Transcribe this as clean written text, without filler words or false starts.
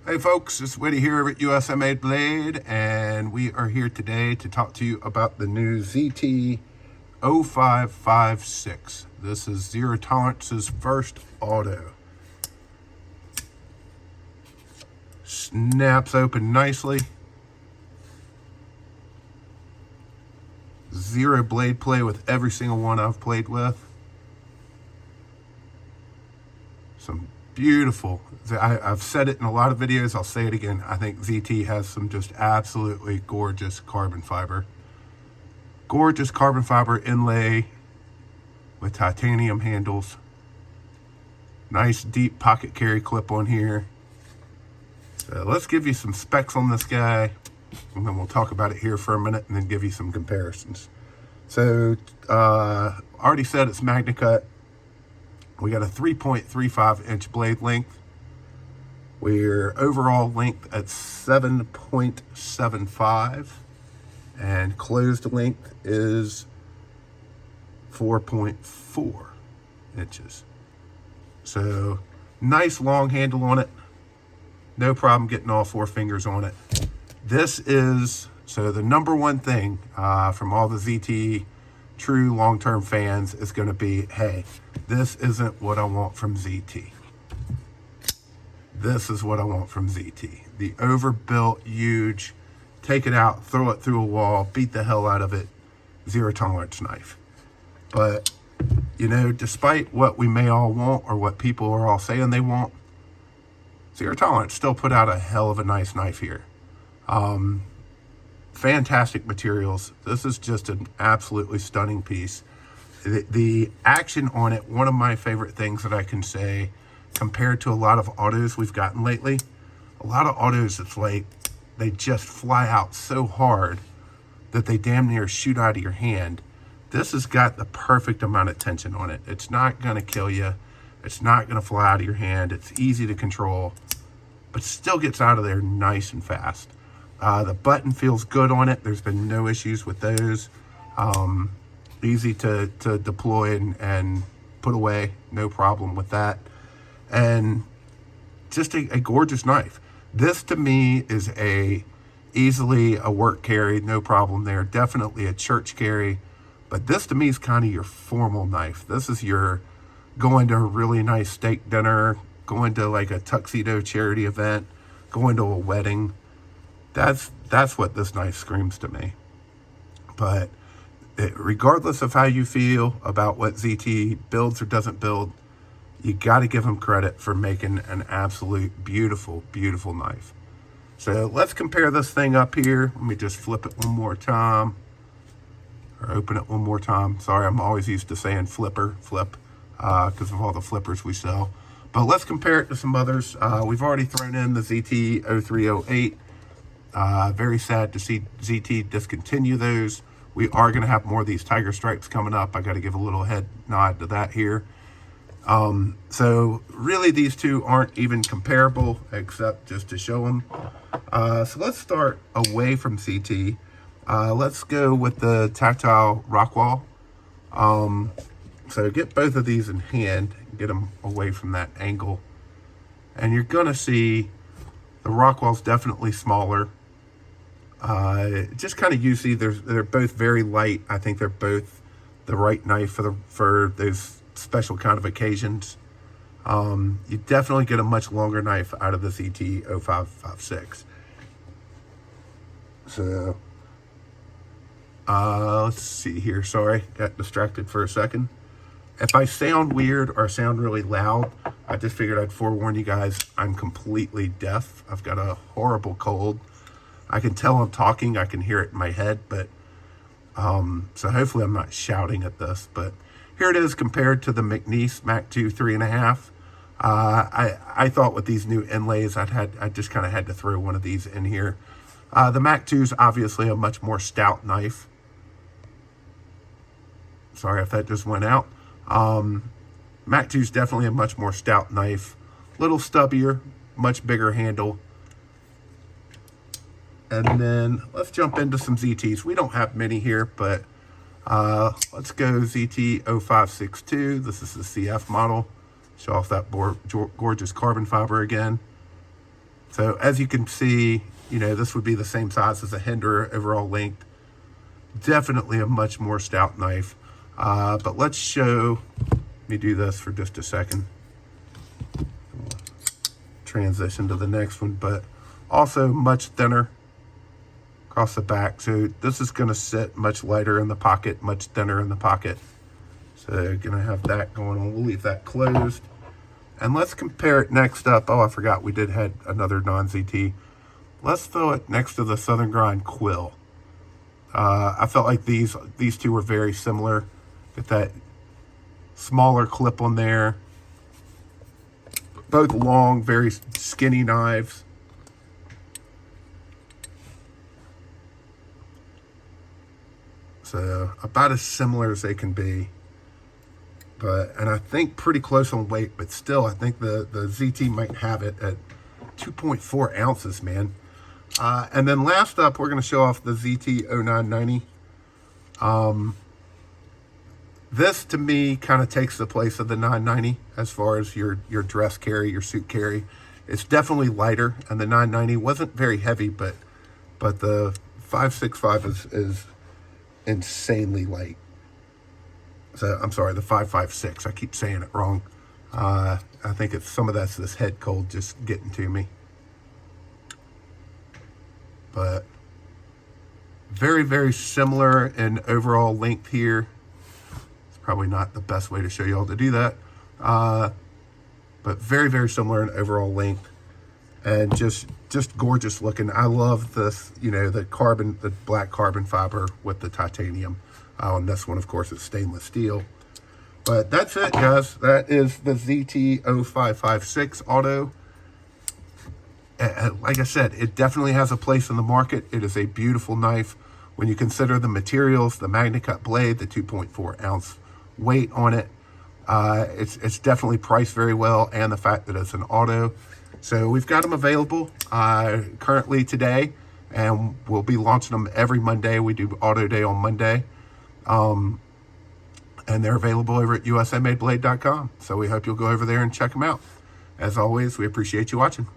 Hey folks, it's Woody here at USA Made Blade, and we are here today to talk to you about the new ZT 0556. This is Zero Tolerance's first auto. Snaps open nicely. Zero blade play with every single one I've played with. Some beautiful, I've said it in a lot of videos, I'll say it again, I think ZT has some just absolutely gorgeous carbon fiber. Gorgeous carbon fiber inlay with titanium handles. Nice deep pocket carry clip on here. So let's give you some specs on this guy, and then we'll talk about it here for a minute and then give you some comparisons. So, already said it's MagnaCut. We got a 3.35 inch blade length. We're overall length at 7.75, and closed length is 4.4 inches. So nice long handle on it. No problem getting all four fingers on it. This is, so the number one thing from all the ZT true long-term fans is going to be, hey, this isn't what I want from ZT. This is what I want from ZT. The overbuilt, huge, take it out, throw it through a wall, beat the hell out of it, zero tolerance knife. But, you know, despite what we may all want or what people are all saying they want, Zero Tolerance still put out a hell of a nice knife here. Fantastic materials. This is just an absolutely stunning piece. The action on it, one of my favorite things that I can say, compared to a lot of autos we've gotten lately, a lot of autos, it's like they just fly out so hard that they damn near shoot out of your hand. This has got the perfect amount of tension on it. It's not going to kill you. It's not going to fly out of your hand. It's easy to control, but still gets out of there nice and fast. The button feels good on it. There's been no issues with those. Easy to deploy and put away. No problem with that. And just a gorgeous knife. This to me is easily a work carry. No problem there. Definitely a church carry. But this to me is kind of your formal knife. This is your going to a really nice steak dinner, going to like a Tuxedo charity event, going to a wedding. That's what this knife screams to me. But regardless of how you feel about what ZT builds or doesn't build, you got to give them credit for making an absolute beautiful, beautiful knife. So let's compare this thing up here. Let me just flip it one more time, or open it one more time. Sorry, I'm always used to saying flip, because of all the flippers we sell. But let's compare it to some others. We've already thrown in the ZT 0308. Very sad to see ZT discontinue those. We are going to have more of these tiger stripes coming up. I got to give a little head nod to that here. So really these two aren't even comparable, except just to show them. So let's start away from CT. Let's go with the tactile Rockwall. So get both of these in hand, get them away from that angle. And you're going to see the Rockwall's definitely smaller. Just kind of you see they're both very light. I think they're both the right knife for those special kind of occasions. You definitely get a much longer knife out of the ZT 0556. So let's see here. Sorry, got distracted for a second. If I sound weird or sound really loud, I just figured I'd forewarn you guys, I'm completely deaf. I've got a horrible cold. I can tell I'm talking, I can hear it in my head, but so hopefully I'm not shouting at this. But here it is compared to the McNeese Mac 2 3.5. I thought with these new inlays, I just kind of had to throw one of these in here. The Mac 2 is obviously a much more stout knife. Sorry if that just went out. Mac 2 is definitely a much more stout knife. Little stubbier, much bigger handle. And then let's jump into some ZTs. We don't have many here, but let's go ZT 0562. This is the CF model. Show off that gorgeous carbon fiber again. So as you can see, you know, this would be the same size as a Hinder overall length. Definitely a much more stout knife. But let's show, let me do this for just a second. Transition to the next one, but also much thinner across the back. So this is going to sit much lighter in the pocket, much thinner in the pocket. So going to have that going on. We'll leave that closed. And let's compare it next up. Oh, I forgot we did had another non-ZT. Let's throw it next to the Southern Grind Quill. I felt like these two were very similar. Get that smaller clip on there. Both long, very skinny knives. So about as similar as they can be. And I think pretty close on weight, but still, I think the ZT might have it at 2.4 ounces, man. And then last up, we're going to show off the ZT 0990. This, to me, kind of takes the place of the 990 as far as your dress carry, your suit carry. It's definitely lighter, and the 990 wasn't very heavy, but the 565 is insanely light. So, I'm sorry, the 556. I keep saying it wrong. I think some of that's this head cold just getting to me. But very, very similar in overall length here. It's probably not the best way to show you all to do that. But very, very similar in overall length. And just gorgeous looking. I love this, you know, the black carbon fiber with the titanium. On this one, of course, it's stainless steel. But that's it, guys. That is the ZT 0556 Auto. Like I said, it definitely has a place in the market. It is a beautiful knife. When you consider the materials, the MagnaCut blade, the 2.4 ounce weight on it, it's definitely priced very well, and the fact that it's an auto. So we've got them available currently today, and we'll be launching them every Monday. We do Auto Day on Monday. And they're available over at usamadeblade.com. So we hope you'll go over there and check them out. As always, we appreciate you watching.